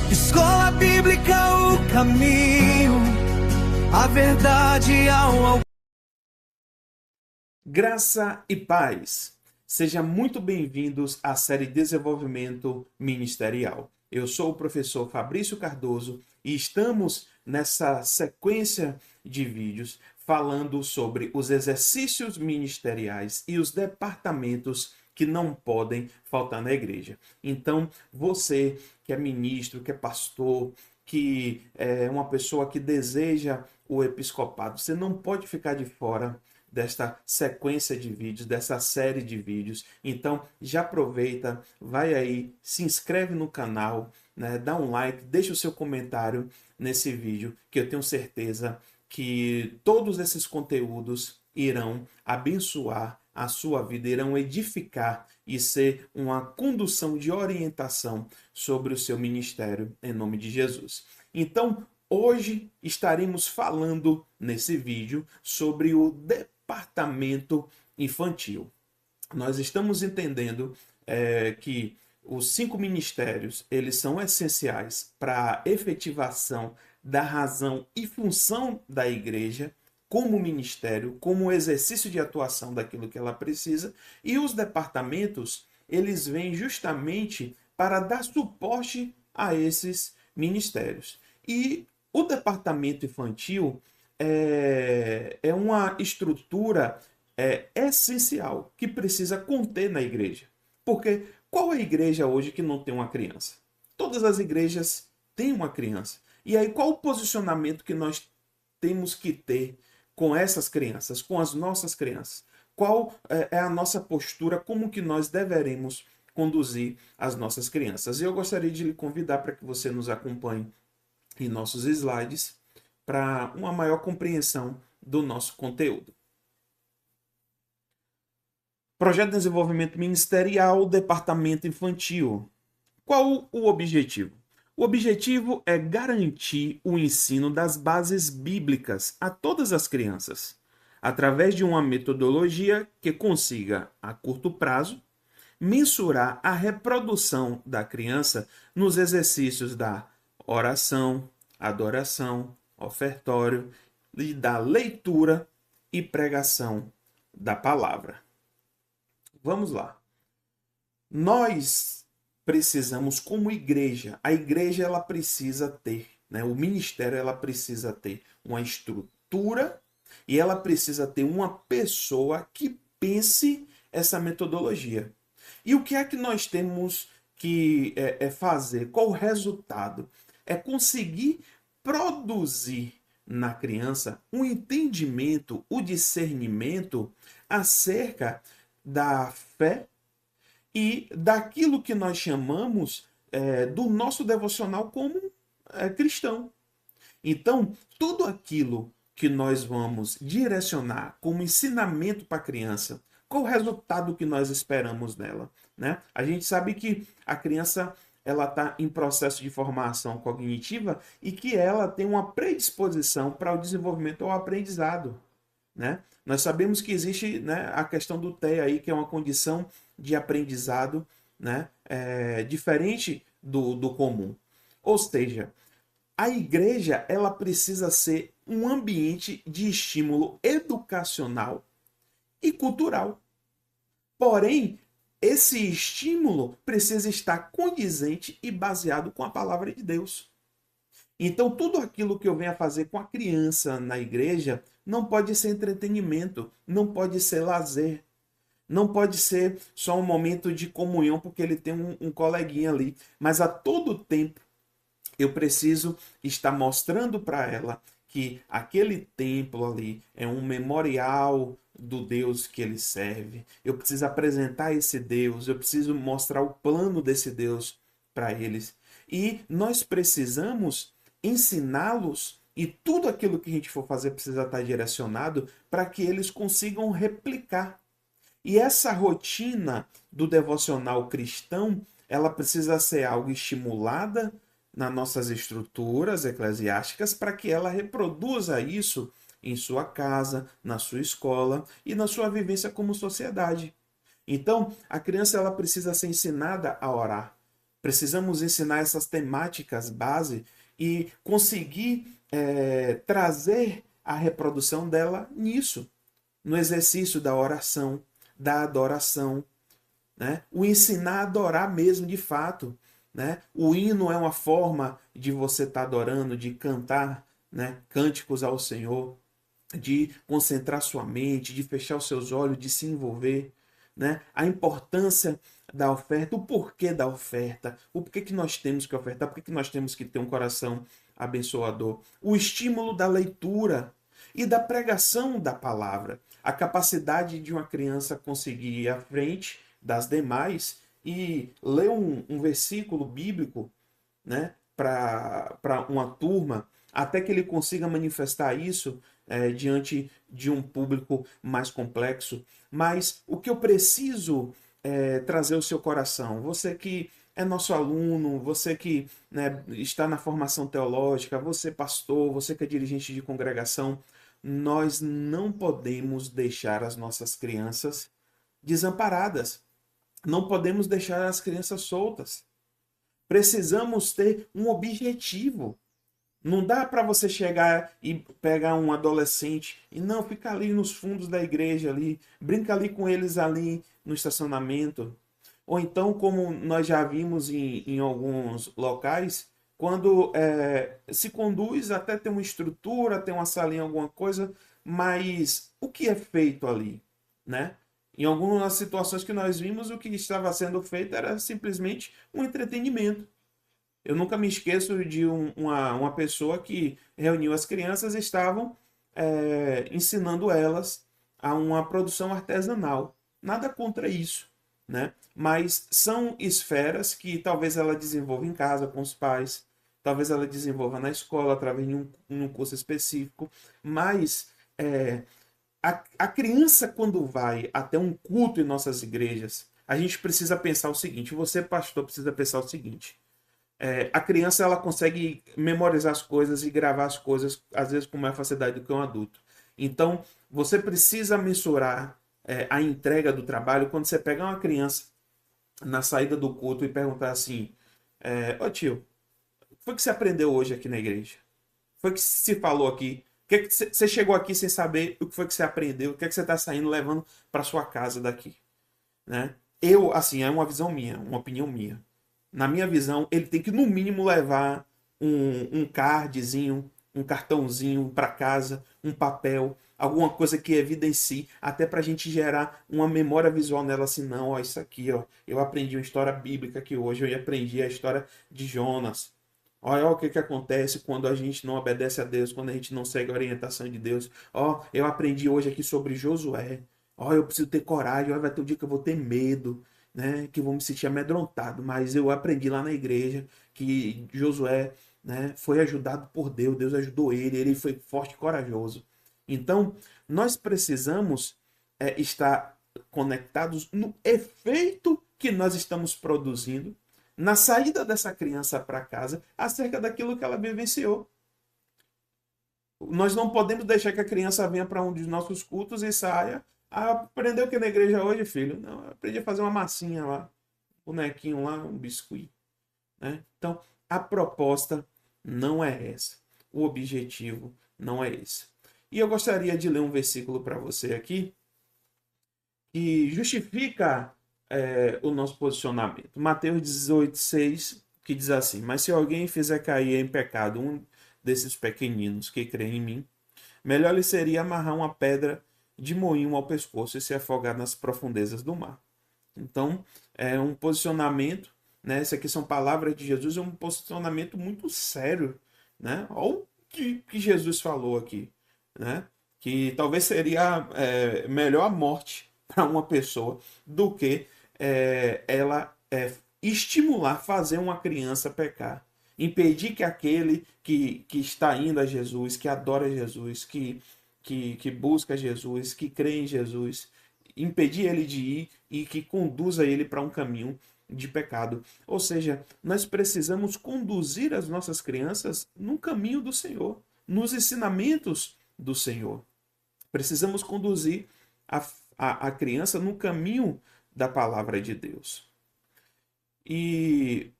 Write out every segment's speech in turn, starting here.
Escola Bíblica, o caminho, a verdade ao... Graça e paz. Sejam muito bem-vindos à série Desenvolvimento Ministerial. Eu sou o professor Fabrício Cardoso e estamos nessa sequência de vídeos falando sobre os exercícios ministeriais e os departamentos que não podem faltar na igreja. Então, você que é ministro, que é pastor, que é uma pessoa que deseja o episcopado, você não pode ficar de fora desta sequência de vídeos, dessa série de vídeos. Então, já aproveita, vai aí, se inscreve no canal, né, dá um like, deixa o seu comentário nesse vídeo, que eu tenho certeza que todos esses conteúdos irão abençoar a sua vida, irão edificar e ser uma condução de orientação sobre o seu ministério, em nome de Jesus. Então, hoje estaremos falando nesse vídeo sobre o departamento infantil. Nós estamos entendendo que os 5 ministérios eles são essenciais para a efetivação da razão e função da igreja como ministério, como exercício de atuação daquilo que ela precisa, e os departamentos eles vêm justamente para dar suporte a esses ministérios. E o departamento infantil é uma estrutura essencial que precisa conter na igreja. Porque qual é a igreja hoje que não tem uma criança? Todas as igrejas têm uma criança. E aí qual o posicionamento que nós temos que ter com essas crianças, com as nossas crianças? Qual é a nossa postura, como que nós deveremos conduzir as nossas crianças? E eu gostaria de lhe convidar para que você nos acompanhe em nossos slides para uma maior compreensão do nosso conteúdo. Projeto de Desenvolvimento Ministerial, Departamento Infantil. Qual o objetivo? O objetivo é garantir o ensino das bases bíblicas a todas as crianças, através de uma metodologia que consiga, a curto prazo, mensurar a reprodução da criança nos exercícios da oração, adoração, ofertório, e da leitura e pregação da palavra. Vamos lá. Nós precisamos, como igreja, a igreja ela precisa ter, né? O ministério ela precisa ter uma estrutura e ela precisa ter uma pessoa que pense essa metodologia. E o que é que nós temos que fazer? Qual o resultado? É conseguir produzir na criança um entendimento, o discernimento acerca da fé e daquilo que nós chamamos do nosso devocional como cristão. Então, tudo aquilo que nós vamos direcionar como ensinamento para a criança, qual o resultado que nós esperamos dela, né? A gente sabe que a criança ela está em processo de formação cognitiva e que ela tem uma predisposição para o desenvolvimento ao aprendizado, né? Nós sabemos que existe, né, a questão do TEA aí, que é uma condição de aprendizado, né, diferente do comum. Ou seja, a igreja ela precisa ser um ambiente de estímulo educacional e cultural. Porém, esse estímulo precisa estar condizente e baseado com a palavra de Deus. Então, tudo aquilo que eu venho a fazer com a criança na igreja não pode ser entretenimento, não pode ser lazer, não pode ser só um momento de comunhão porque ele tem um coleguinha ali. Mas a todo tempo eu preciso estar mostrando para ela que aquele templo ali é um memorial do Deus que ele serve. Eu preciso apresentar esse Deus, eu preciso mostrar o plano desse Deus para eles. E nós precisamos ensiná-los, e tudo aquilo que a gente for fazer precisa estar direcionado para que eles consigam replicar. E essa rotina do devocional cristão, ela precisa ser algo estimulada nas nossas estruturas eclesiásticas para que ela reproduza isso em sua casa, na sua escola e na sua vivência como sociedade. Então, a criança ela precisa ser ensinada a orar, Precisamos ensinar essas temáticas base e conseguir trazer a reprodução dela nisso, no exercício da oração, da adoração, né? O ensinar a adorar mesmo de fato, né? O hino é uma forma de você estar adorando, de cantar, né? Cânticos ao Senhor, de concentrar sua mente, de fechar os seus olhos, de se envolver, né? A importância da oferta, o porquê da oferta, o porquê que nós temos que ofertar, porquê que nós temos que ter um coração abençoador, o estímulo da leitura e da pregação da palavra, a capacidade de uma criança conseguir ir à frente das demais e ler um versículo bíblico, né, para uma turma, até que ele consiga manifestar isso diante de um público mais complexo. Mas o que eu preciso trazer ao seu coração, você que é nosso aluno, você que, né, está na formação teológica, você pastor, você que é dirigente de congregação, nós não podemos deixar as nossas crianças desamparadas. Não podemos deixar as crianças soltas. Precisamos ter um objetivo. Não dá para você chegar e pegar um adolescente e não ficar ali nos fundos da igreja ali, brinca ali com eles ali no estacionamento. Ou então, como nós já vimos em alguns locais, quando se conduz até ter uma estrutura, ter uma salinha, alguma coisa, mas o que é feito ali, né? Em algumas situações que nós vimos, o que estava sendo feito era simplesmente um entretenimento. Eu nunca me esqueço de uma pessoa que reuniu as crianças e estavam ensinando elas a uma produção artesanal. Nada contra isso, né? Mas são esferas que talvez ela desenvolva em casa com os pais, talvez ela desenvolva na escola através de um curso específico, mas a criança, quando vai até um culto em nossas igrejas, a gente precisa pensar o seguinte, você, pastor, precisa pensar o seguinte, a criança ela consegue memorizar as coisas e gravar as coisas, às vezes com mais facilidade do que um adulto. Então, você precisa mensurar a entrega do trabalho quando você pega uma criança na saída do culto e perguntar assim, ô tio, o que foi que você aprendeu hoje aqui na igreja? O que foi que se falou aqui? Que você chegou aqui sem saber o que foi que você aprendeu? O que é que você está saindo levando para sua casa daqui? Né? Eu, assim, é uma visão minha, uma opinião minha. Na minha visão, ele tem que, no mínimo, levar um cardzinho, um cartãozinho para casa, um papel, alguma coisa que evidencie, até para a gente gerar uma memória visual nela, assim, não, ó, isso aqui, ó, eu aprendi uma história bíblica aqui hoje, eu aprendi a história de Jonas. Olha o que, que acontece quando a gente não obedece a Deus, quando a gente não segue a orientação de Deus. Ó, eu aprendi hoje aqui sobre Josué. Ó, eu preciso ter coragem, ó, vai ter um dia que eu vou ter medo, né, que eu vou me sentir amedrontado, mas eu aprendi lá na igreja que Josué, né, foi ajudado por Deus, Deus ajudou ele foi forte e corajoso. Então, nós precisamos estar conectados no efeito que nós estamos produzindo na saída dessa criança para casa acerca daquilo que ela vivenciou. Nós não podemos deixar que a criança venha para um dos nossos cultos e saia. Ah, aprendeu o que na igreja hoje, filho? Não, eu aprendi a fazer uma massinha lá, um bonequinho lá, um biscuit. Né? Então, a proposta não é essa. O objetivo não é esse. E eu gostaria de ler um versículo para você aqui que justifica o nosso posicionamento. Mateus 18,6, que diz assim: mas se alguém fizer cair em pecado um desses pequeninos que creem em mim, melhor lhe seria amarrar uma pedra de moinho ao pescoço e se afogar nas profundezas do mar. Então, é um posicionamento, né? Isso aqui são palavras de Jesus, é um posicionamento muito sério, né? Olha o que Jesus falou aqui, né? Que talvez seria melhor a morte para uma pessoa do que ela estimular, fazer uma criança pecar. Impedir que aquele que está indo a Jesus, que adora Jesus, que busca Jesus, que crê em Jesus, impedir ele de ir e que conduza ele para um caminho de pecado. Ou seja, nós precisamos conduzir as nossas crianças no caminho do Senhor, nos ensinamentos do Senhor. Precisamos conduzir a criança no caminho da palavra de Deus. E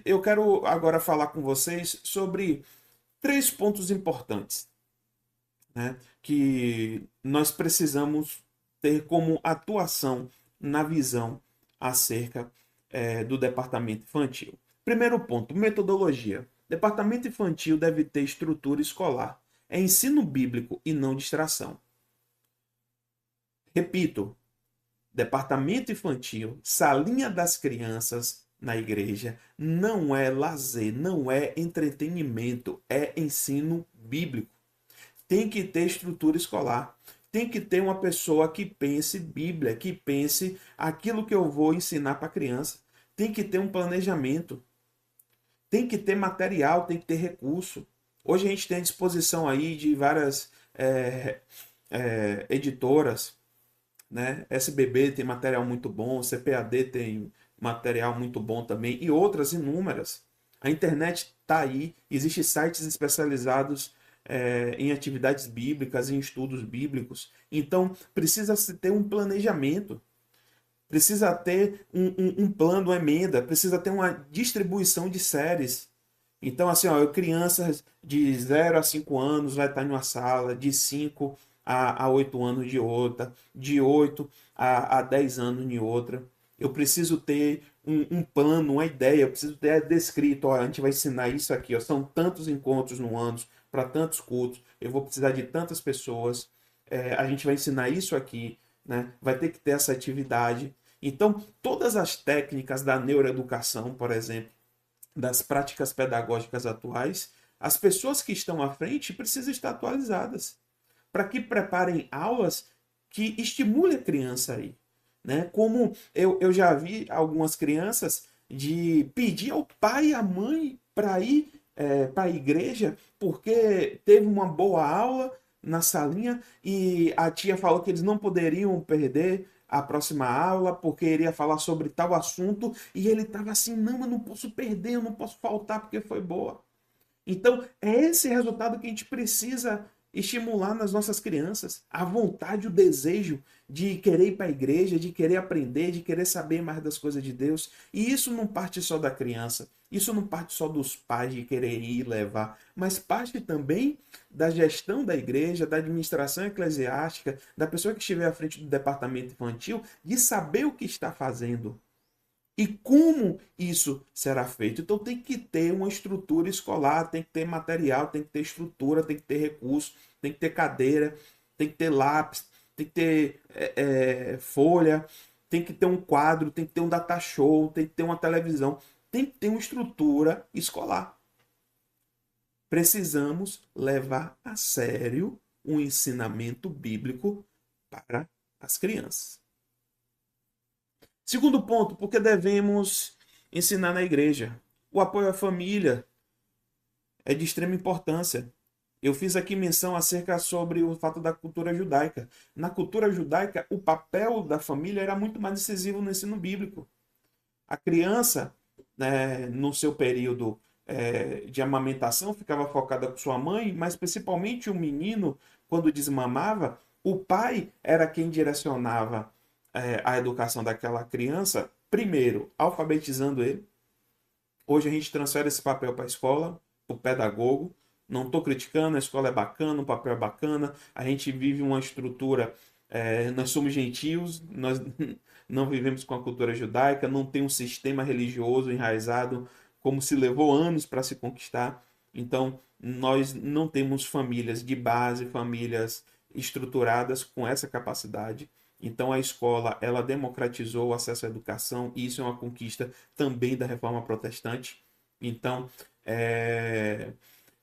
eu quero agora falar com vocês sobre 3 pontos importantes, né, que nós precisamos ter como atuação na visão acerca do departamento infantil. Primeiro ponto, metodologia. Departamento infantil deve ter estrutura escolar. É ensino bíblico e não distração. Repito, departamento infantil, salinha das crianças na igreja, não é lazer, não é entretenimento, é ensino bíblico. Tem que ter estrutura escolar. Tem que ter uma pessoa que pense Bíblia, que pense aquilo que eu vou ensinar para a criança. Tem que ter um planejamento. Tem que ter material, tem que ter recurso. Hoje a gente tem à disposição aí de várias editoras, né? SBB tem material muito bom, CPAD tem material muito bom também, e outras inúmeras. A internet está aí, existem sites especializados em atividades bíblicas, em estudos bíblicos. Então, precisa se ter um planejamento, precisa ter um plano, uma emenda, precisa ter uma distribuição de séries. Então, assim, ó, crianças de 0 a 5 anos vai estar em uma sala, de 5 a 8 anos de outra, de 8 a 10 anos em outra. Eu preciso ter um plano, uma ideia, eu preciso ter descrito, ó, a gente vai ensinar isso aqui, ó, são tantos encontros no ano, para tantos cultos, eu vou precisar de tantas pessoas, a gente vai ensinar isso aqui, né? Vai ter que ter essa atividade. Então, todas as técnicas da neuroeducação, por exemplo, das práticas pedagógicas atuais, as pessoas que estão à frente precisam estar atualizadas para que preparem aulas que estimulem a criança aí. Né? Como eu já vi algumas crianças de pedir ao pai e à mãe para ir para a igreja porque teve uma boa aula na salinha e a tia falou que eles não poderiam perder a próxima aula porque iria falar sobre tal assunto e ele estava assim, não, eu não posso perder, eu não posso faltar porque foi boa. Então, é esse resultado que a gente precisa estimular nas nossas crianças. A vontade, o desejo de querer ir para a igreja, de querer aprender, de querer saber mais das coisas de Deus. E isso não parte só da criança. Isso não parte só dos pais de querer ir e levar, mas parte também da gestão da igreja, da administração eclesiástica, da pessoa que estiver à frente do departamento infantil, de saber o que está fazendo. E como isso será feito? Então tem que ter uma estrutura escolar, tem que ter material, tem que ter estrutura, tem que ter recurso, tem que ter cadeira, tem que ter lápis, tem que ter folha, tem que ter um quadro, tem que ter um data show, tem que ter uma televisão, tem que ter uma estrutura escolar. Precisamos levar a sério o ensinamento bíblico para as crianças. Segundo ponto, porque devemos ensinar na igreja. O apoio à família é de extrema importância. Eu fiz aqui menção acerca sobre o fato da cultura judaica. Na cultura judaica, o papel da família era muito mais decisivo no ensino bíblico. A criança, né, no seu período de amamentação, ficava focada com sua mãe, mas principalmente o menino, quando desmamava, o pai era quem direcionava a educação daquela criança, primeiro, alfabetizando ele. Hoje a gente transfere esse papel para a escola, para o pedagogo. Não estou criticando, a escola é bacana, o papel é bacana, a gente vive uma estrutura, nós somos gentios, nós não vivemos com a cultura judaica, não tem um sistema religioso enraizado como se levou anos para se conquistar. Então, nós não temos famílias de base, famílias estruturadas com essa capacidade. Então a escola ela democratizou o acesso à educação e isso é uma conquista também da Reforma Protestante. Então,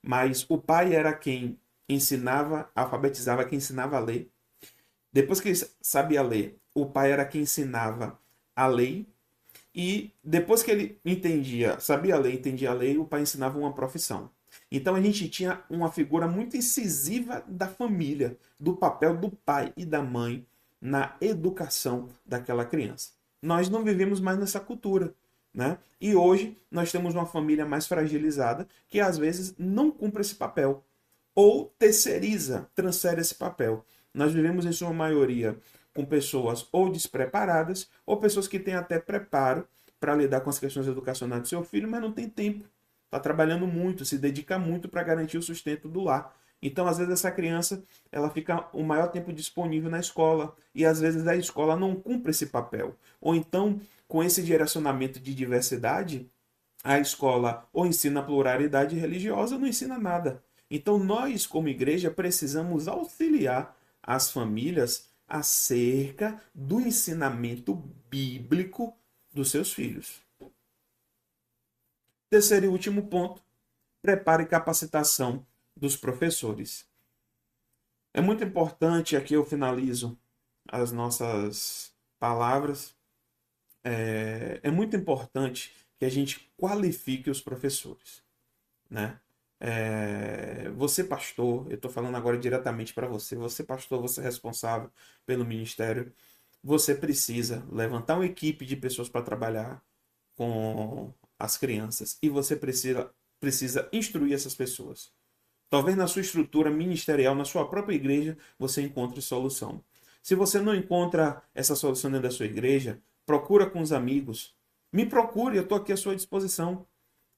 mas o pai era quem ensinava, alfabetizava, quem ensinava a ler. Depois que ele sabia ler, o pai era quem ensinava a lei. E depois que ele entendia, sabia ler, entendia a lei, o pai ensinava uma profissão. Então a gente tinha uma figura muito incisiva da família, do papel do pai e da mãe na educação daquela criança. Nós não vivemos mais nessa cultura, né? E hoje nós temos uma família mais fragilizada que às vezes não cumpre esse papel ou terceiriza, transfere esse papel. Nós vivemos em sua maioria com pessoas ou despreparadas ou pessoas que têm até preparo para lidar com as questões educacionais do seu filho, mas não tem tempo. Está trabalhando muito, se dedica muito para garantir o sustento do lar. Então, às vezes, essa criança ela fica o maior tempo disponível na escola e, às vezes, a escola não cumpre esse papel. Ou então, com esse direcionamento de diversidade, a escola ou ensina a pluralidade religiosa ou não ensina nada. Então, nós, como igreja, precisamos auxiliar as famílias acerca do ensinamento bíblico dos seus filhos. Terceiro e último ponto, preparo e capacitação dos professores. É muito importante, aqui eu finalizo as nossas palavras, é muito importante que a gente qualifique os professores, né? Você pastor, eu estou falando agora diretamente para você pastor, você é responsável pelo ministério, você precisa levantar uma equipe de pessoas para trabalhar com as crianças e você precisa instruir essas pessoas. Talvez na sua estrutura ministerial, na sua própria igreja, você encontre solução. Se você não encontra essa solução dentro da sua igreja, procura com os amigos. Me procure, eu estou aqui à sua disposição.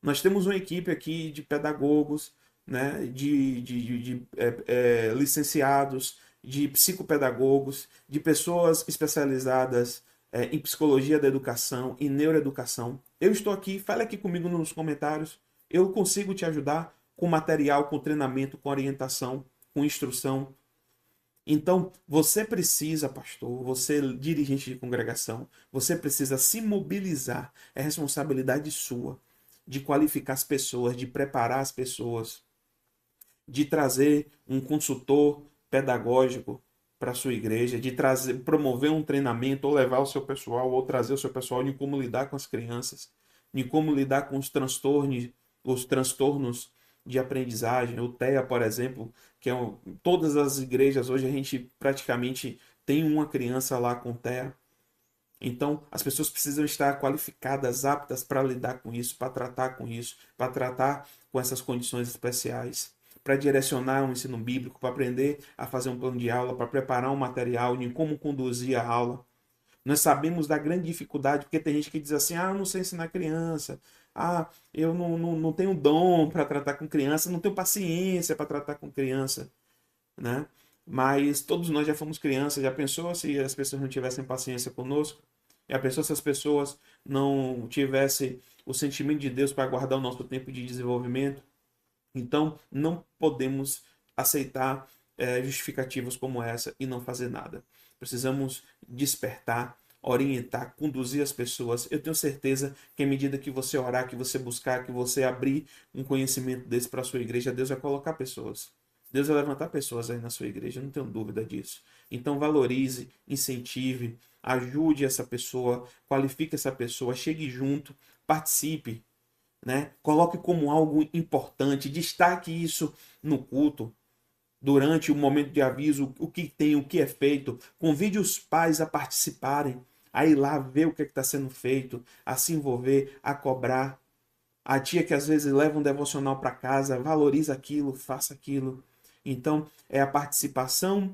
Nós temos uma equipe aqui de pedagogos, né, de licenciados, de psicopedagogos, de pessoas especializadas em psicologia da educação, em neuroeducação. Eu estou aqui, fale aqui comigo nos comentários. Eu consigo te ajudar com material, com treinamento, com orientação, com instrução. Então, você precisa, pastor, você dirigente de congregação, você precisa se mobilizar. É responsabilidade sua de qualificar as pessoas, de preparar as pessoas, de trazer um consultor pedagógico para a sua igreja, de promover um treinamento, ou levar o seu pessoal, ou trazer o seu pessoal em como lidar com as crianças, em como lidar com os transtornos de aprendizagem. O TEA, por exemplo, que todas as igrejas hoje a gente praticamente tem uma criança lá com TEA. Então, as pessoas precisam estar qualificadas, aptas para lidar com isso, para tratar com isso, para tratar com essas condições especiais, para direcionar um ensino bíblico, para aprender a fazer um plano de aula, para preparar um material, de como conduzir a aula. Nós sabemos da grande dificuldade, porque tem gente que diz assim, eu não sei ensinar criança, eu não tenho dom para tratar com criança, não tenho paciência para tratar com criança, né? Mas todos nós já fomos crianças, já pensou se as pessoas não tivessem paciência conosco? Já pensou se as pessoas não tivessem o sentimento de Deus para guardar o nosso tempo de desenvolvimento? Então, não podemos aceitar justificativas como essa e não fazer nada. Precisamos despertar, orientar, conduzir as pessoas. Eu tenho certeza que à medida que você orar, que você buscar, que você abrir um conhecimento desse para a sua igreja, Deus vai colocar pessoas. Deus vai levantar pessoas aí na sua igreja, não tenho dúvida disso. Então valorize, incentive, ajude essa pessoa, qualifique essa pessoa, chegue junto, participe, né? Coloque como algo importante, destaque isso no culto, durante o momento de aviso, o que tem, o que é feito. Convide os pais a participarem, a ir lá ver o que está sendo feito, a se envolver, a cobrar. A tia que às vezes leva um devocional para casa, valoriza aquilo, faça aquilo. Então, é a participação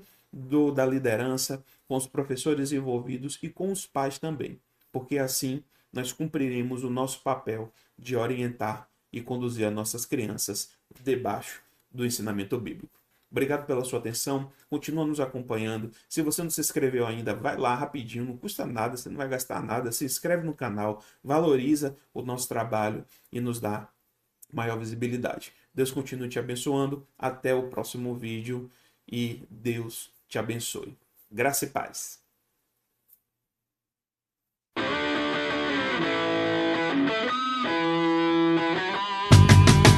da liderança com os professores envolvidos e com os pais também, porque assim nós cumpriremos o nosso papel de orientar e conduzir as nossas crianças debaixo do ensinamento bíblico. Obrigado pela sua atenção, continua nos acompanhando. Se você não se inscreveu ainda, vai lá rapidinho, não custa nada, você não vai gastar nada. Se inscreve no canal, valoriza o nosso trabalho e nos dá maior visibilidade. Deus continue te abençoando. Até o próximo vídeo e Deus te abençoe. Graça e paz.